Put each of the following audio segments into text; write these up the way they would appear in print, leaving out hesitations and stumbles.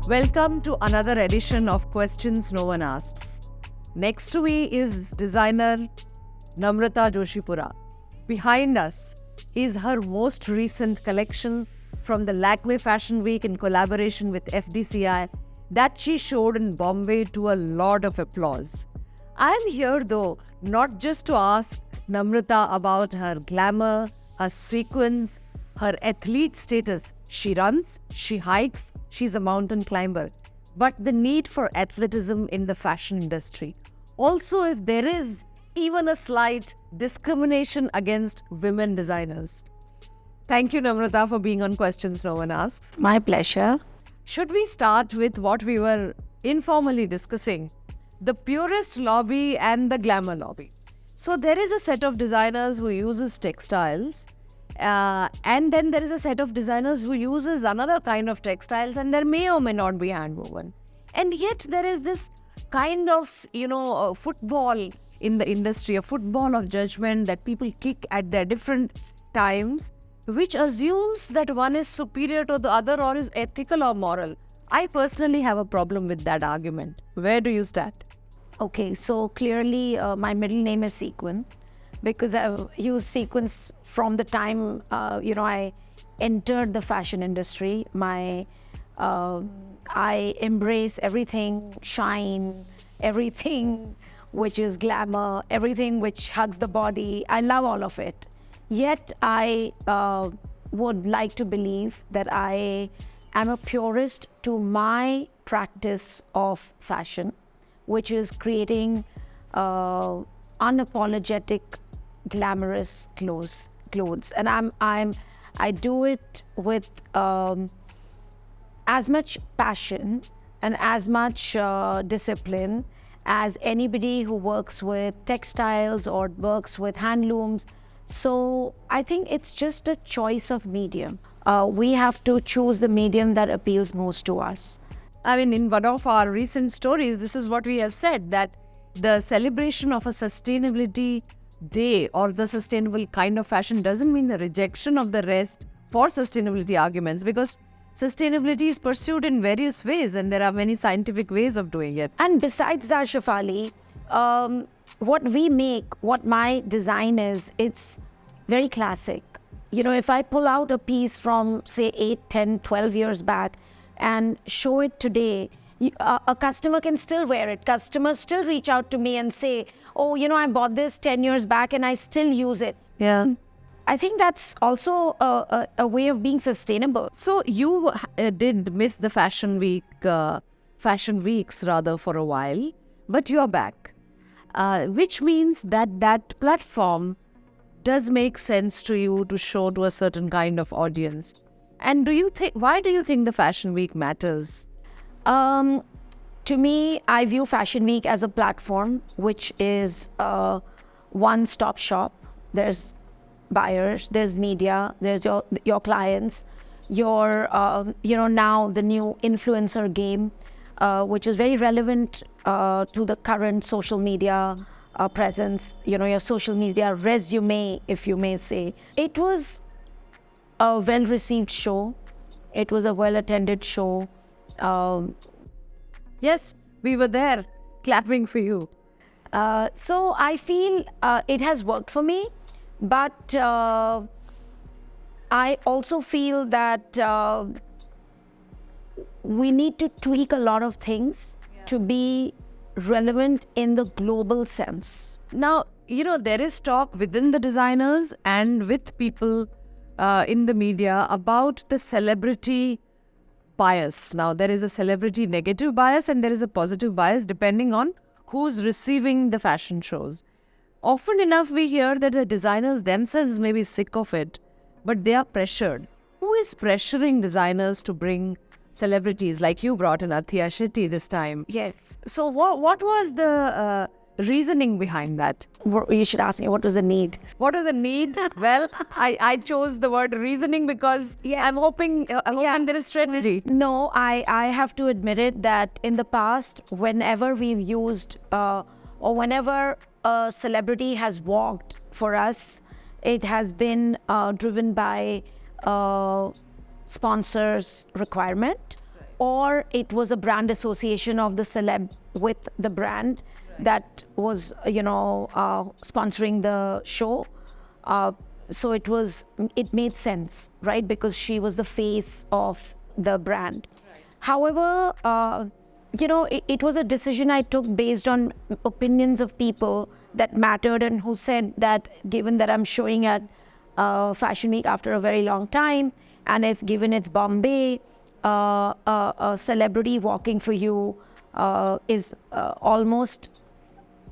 Welcome to another edition of Questions No One Asks. Next to me is designer Namrata Joshipura. Behind us is her most recent collection from the Lakme Fashion Week in collaboration with FDCI that she showed in Bombay to a lot of applause. I am here though not just to ask Namrata about her glamour, her sequins, her athlete status. She runs, she hikes, she's a mountain climber. But the need for athleticism in the fashion industry. Also, if there is even a slight discrimination against women designers. Thank you, Namrata, for being on Questions No One Asks. My pleasure. Should we start with what we were informally discussing? The purist lobby and the glamour lobby. So there is a set of designers who uses textiles and then there is a set of designers who uses another kind of textiles and there may or may not be handwoven. And yet there is this kind of, football in the industry, a football of judgment that people kick at their different times, which assumes that one is superior to the other or is ethical or moral. I personally have a problem with that argument. Where do you stand? Okay, so clearly my middle name is Sequin because I've used sequins from the time, I entered the fashion industry. I embrace everything shine, everything which is glamour, everything which hugs the body. I love all of it. Yet I would like to believe that I am a purist to my practice of fashion, which is creating unapologetic, glamorous clothes. And I do it with as much passion and as much discipline as anybody who works with textiles or works with handlooms. So I think it's just a choice of medium. We have to choose the medium that appeals most to us. I mean, in one of our recent stories, this is what we have said, that the celebration of a sustainability day or the sustainable kind of fashion doesn't mean the rejection of the rest for sustainability arguments, because sustainability is pursued in various ways and there are many scientific ways of doing it. And besides that, Shefalee, what we make, what my design is, it's very classic. If I pull out a piece from, say, 8, 10, 12 years back and show it today, a customer can still wear it. Customers still reach out to me and say, oh, I bought this 10 years back and I still use it. Yeah. I think that's also a way of being sustainable. So you did miss the fashion weeks rather for a while, but you're back, which means that platform does make sense to you to show to a certain kind of audience. And why do you think the Fashion Week matters? To me, I view Fashion Week as a platform which is a one-stop shop. There's buyers, there's media, there's your clients, your now the new influencer game, which is very relevant to the current social media presence. Your social media resume, if you may say. It was a well-received show. It was a well-attended show. Yes, we were there clapping for you. So I feel it has worked for me, but I also feel that we need to tweak a lot of things to be relevant in the global sense. Now, there is talk within the designers and with people in the media about the celebrity bias. Now, there is a celebrity negative bias and there is a positive bias depending on who's receiving the fashion shows. Often enough, we hear that the designers themselves may be sick of it, but they are pressured. Who is pressuring designers to bring celebrities like you brought in Athiya Shetty this time? Yes. So what was the reasoning behind that? You should ask me, what was the need? What was the need? Well, I chose the word reasoning because I'm hoping there is strategy. No, I have to admit it that in the past, whenever we've used or whenever a celebrity has walked for us, it has been driven by sponsors' requirement or it was a brand association of the celeb with the brand that was, sponsoring the show. So it made sense, right? Because she was the face of the brand. However, it was a decision I took based on opinions of people that mattered and who said that given that I'm showing at Fashion Week after a very long time, and if given it's Bombay, a celebrity walking for you is almost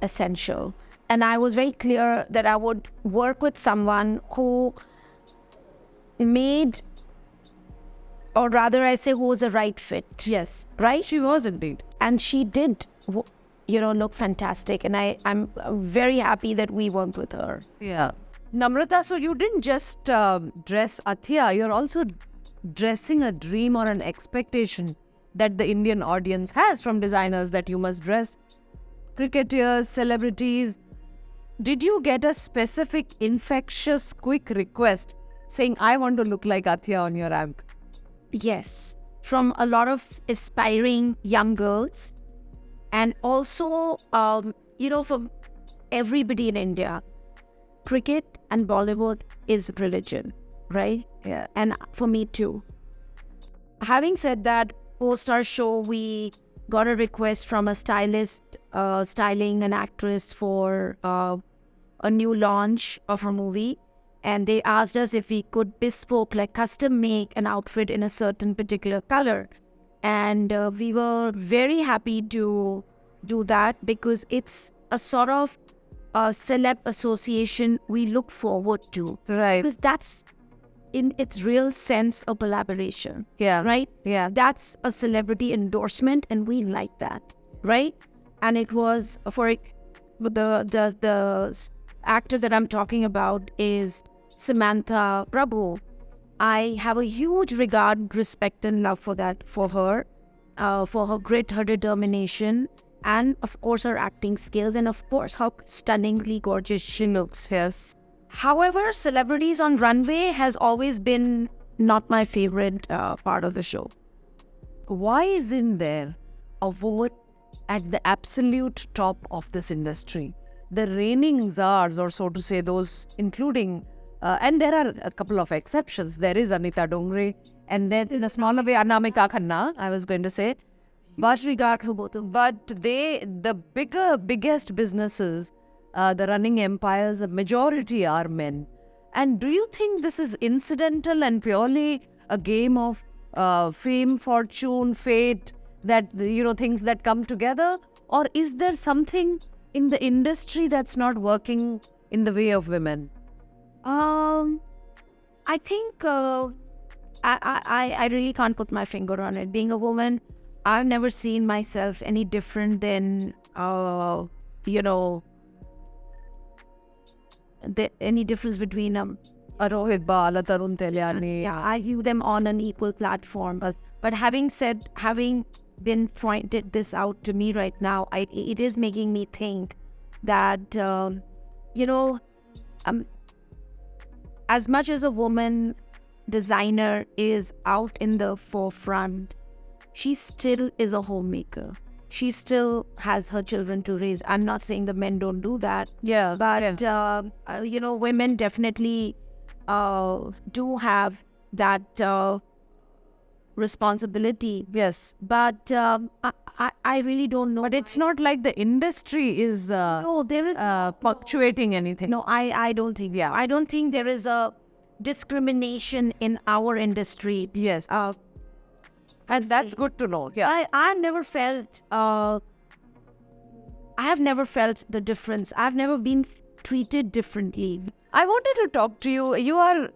essential. And I was very clear that I would work with someone who made, or rather I say, who was the right fit. Yes. Right? She was indeed. And she did, look fantastic. And I'm very happy that we worked with her. Yeah. Namrata, so you didn't just dress Athia, you're also dressing a dream or an expectation that the Indian audience has from designers, that you must dress cricketers, celebrities. Did you get a specific, infectious, quick request saying, I want to look like Athia on your ramp? Yes, from a lot of aspiring young girls, and also, from everybody in India. Cricket and Bollywood is religion, right? Yeah. And for me too. Having said that, post our show, we got a request from a stylist styling an actress for a new launch of a movie. And they asked us if we could bespoke, like custom make an outfit in a certain particular color. And we were very happy to do that because it's a sort of celeb association we look forward to. Right. Because that's in its real sense a collaboration. Yeah. Right? Yeah. That's a celebrity endorsement and we like that. Right? And it was for the actor that I'm talking about is Samantha Prabhu. I have a huge regard, respect and love for her grit, her determination, and of course her acting skills, and of course how stunningly gorgeous she looks. Yes. However, celebrities on runway has always been not my favorite part of the show. Why isn't there a woman at the absolute top of this industry? The reigning czars, or so to say, those including, and there are a couple of exceptions. There is Anita Dongre, and then in a smaller way, Anamika Khanna, I was going to say. But the biggest businesses, the running empires, a majority are men. And do you think this is incidental and purely a game of fame, fortune, fate, that, things that come together? Or is there something in the industry that's not working in the way of women? I think I really can't put my finger on it. Being a woman, I've never seen myself any different than, any difference between Rohit Bal, Tarun Telyani. Yeah, I view them on an equal platform. But having been pointed this out to me right now, it is making me think that, as much as a woman designer is out in the forefront, she still is a homemaker. She still has her children to raise. I'm not saying the men don't do that. Yeah. But, women definitely do have that responsibility. Yes. But I really don't know. But it's not like the industry is no, there is punctuating anything. No, I don't think. Yeah. I don't think there is a discrimination in our industry. Yes. And that's good to know. Yeah. I've never felt. I have never felt the difference. I've never been treated differently. I wanted to talk to you. You are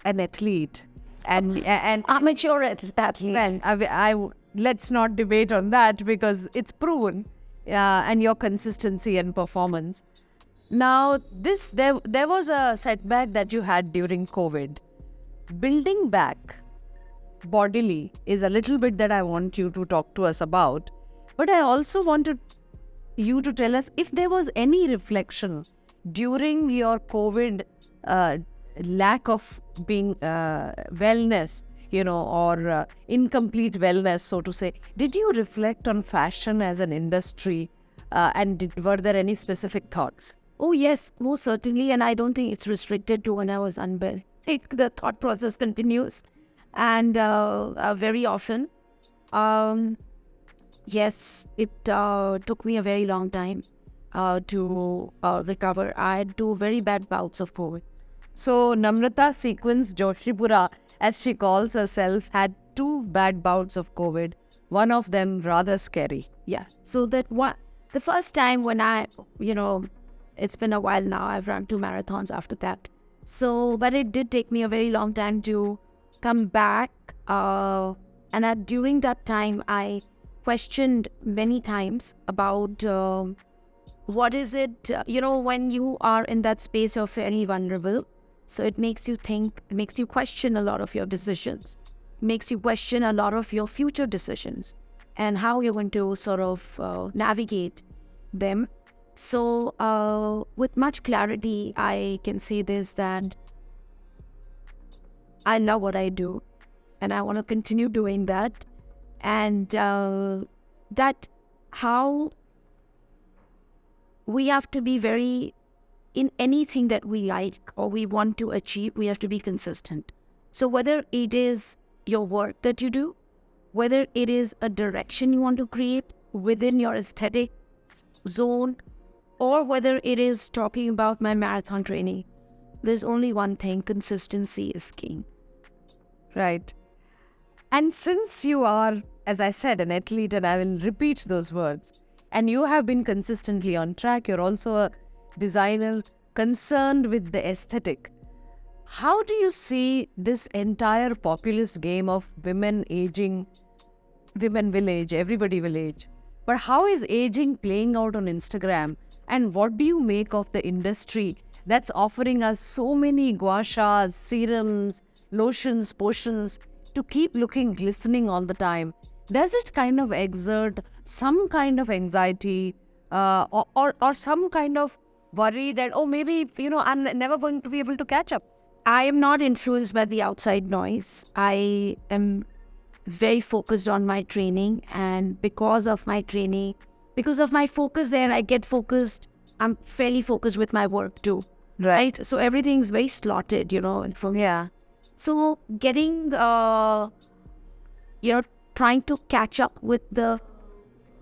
an athlete, and amateur athlete. Well, let's not debate on that because it's proven, and your consistency and performance. Now, there was a setback that you had during COVID. Building back bodily is a little bit that I want you to talk to us about. But I also wanted you to tell us if there was any reflection during your COVID lack of being wellness, or incomplete wellness, so to say. Did you reflect on fashion as an industry, and were there any specific thoughts? Oh, yes, most certainly. And I don't think it's restricted to when I was unwell. The thought process continues. And very often, um, yes, it took me a very long time to recover. I had 2 very bad bouts of COVID. So Namrata Sequence Joshipura, as she calls herself, had 2 bad bouts of COVID. One of them rather scary. Yeah. So the first time when it's been a while now, I've run 2 marathons after that. So, but it did take me a very long time to come back. And during that time, I questioned many times about what is it, when you are in that space, you're very vulnerable. So it makes you think, it makes you question a lot of your decisions, makes you question a lot of your future decisions and how you're going to sort of navigate them. So with much clarity, I can say this, that I love what I do and I want to continue doing that. And that how we have to be very, in anything that we like or we want to achieve, we have to be consistent. So whether it is your work that you do, whether it is a direction you want to create within your aesthetic zone, or whether it is talking about my marathon training, there's only one thing: consistency is king. Right. And since you are, as I said, an athlete, and I will repeat those words, and you have been consistently on track, you're also a designer concerned with the aesthetic. How do you see this entire populist game of women aging? Women will age, everybody will age. But how is aging playing out on Instagram? And what do you make of the industry that's offering us so many gua shas, serums, lotions, potions to keep looking glistening all the time? Does it kind of exert some kind of anxiety or some kind of worry that, oh, maybe, I'm never going to be able to catch up? I am not influenced by the outside noise. I am very focused on my training, and because of my training, because of my focus there, I get focused. I'm fairly focused with my work too. Right? So everything's very slotted, Yeah. So getting, trying to catch up with the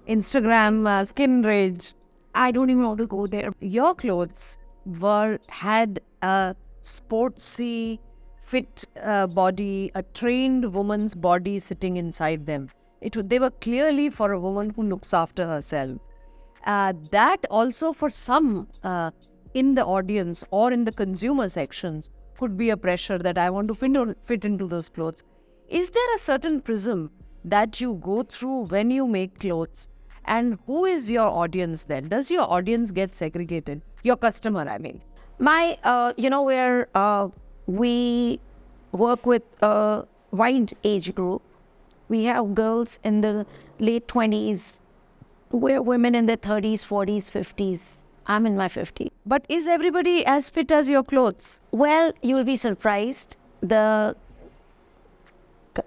Instagram skin rage. I don't even want to go there. Your clothes had a sportsy, fit body, a trained woman's body sitting inside them. They were clearly for a woman who looks after herself. That also for some in the audience or in the consumer sections could be a pressure that I want to fit into those clothes. Is there a certain prism that you go through when you make clothes? And who is your audience then? Does your audience get segregated? Your customer, I mean. My, where we work with a wide age group. We have girls in the late 20s, we're women in their 30s, 40s, 50s. I'm in my 50s. But is everybody as fit as your clothes? Well, you will be surprised. The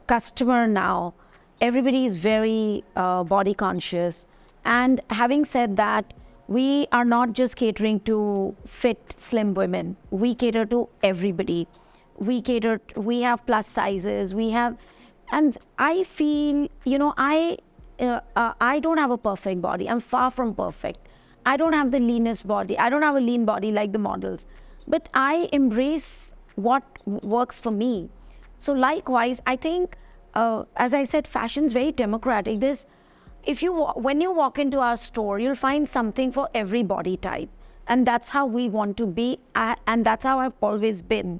customer now, everybody is very body conscious. And having said that, we are not just catering to fit, slim women. We cater to everybody. We have plus sizes. And I feel, I don't have a perfect body. I'm far from perfect. I don't have the leanest body. I don't have a lean body like the models. But I embrace what works for me. So likewise, I think, as I said, fashion's very democratic. When you walk into our store, you'll find something for every body type. And that's how we want to be. And that's how I've always been.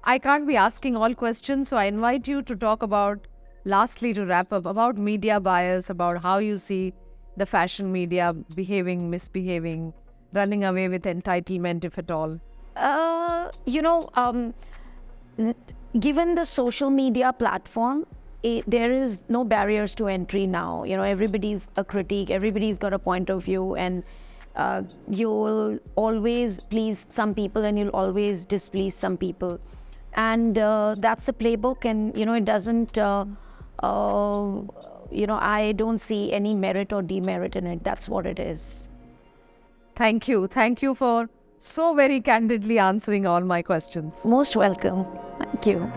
I can't be asking all questions, so I invite you to talk about, lastly, to wrap up, about media bias, about how you see the fashion media behaving, misbehaving, running away with entitlement, if at all. Given the social media platform, there is no barriers to entry now. Everybody's a critique, everybody's got a point of view, and you will always please some people and you'll always displease some people. and that's the playbook. And it doesn't. I don't see any merit or demerit in it. That's what it is. Thank you. Thank you for so very candidly answering all my questions. Most welcome. Thank you.